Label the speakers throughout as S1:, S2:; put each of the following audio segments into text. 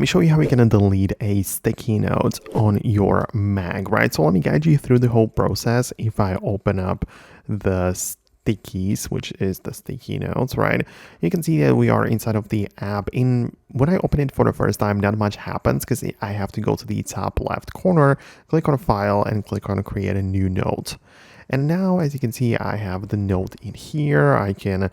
S1: me show you how we can delete a sticky note on your Mac, right? So let me guide you through the whole process. If I open up the Stickies, which is the sticky notes, right? You can see that we are inside of the app. When I open it for the first time, not much happens because I have to go to the top left corner, click on File, and click on Create a New Note. And now, as you can see, I have the note in here. I can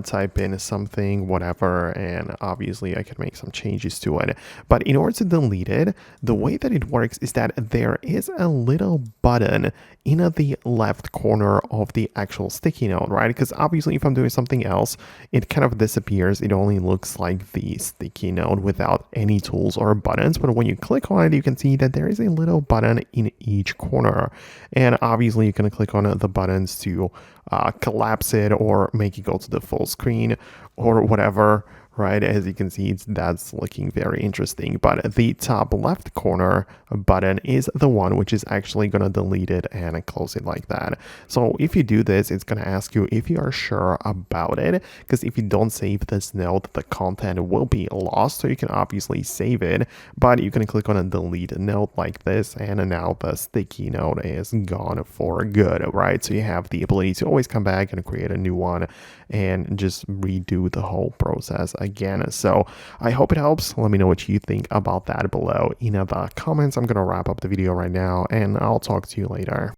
S1: type in something, whatever, and obviously I can make some changes to it. But in order to delete it, the way that it works is that there is a little button in the left corner of the actual sticky note, right? Because obviously if I'm doing something else, it kind of disappears. It only looks like the sticky note without any tools or buttons. But when you click on it, you can see that there is a little button in each corner. And obviously you can click on the buttons to collapse it or make it go to the full screen or whatever, right? As you can see, that's looking very interesting. But the top left corner button is the one which is actually going to delete it and close it like that. So if you do this, it's going to ask you if you are sure about it, because if you don't save this note, the content will be lost. So you can obviously save it, but you can click on a delete note like this, and now the sticky note is gone for good, right? So you have the ability to always come back and create a new one and just redo the whole process again. So I hope it helps. Let me know what you think about that below in the comments. I'm going to wrap up the video right now, and I'll talk to you later.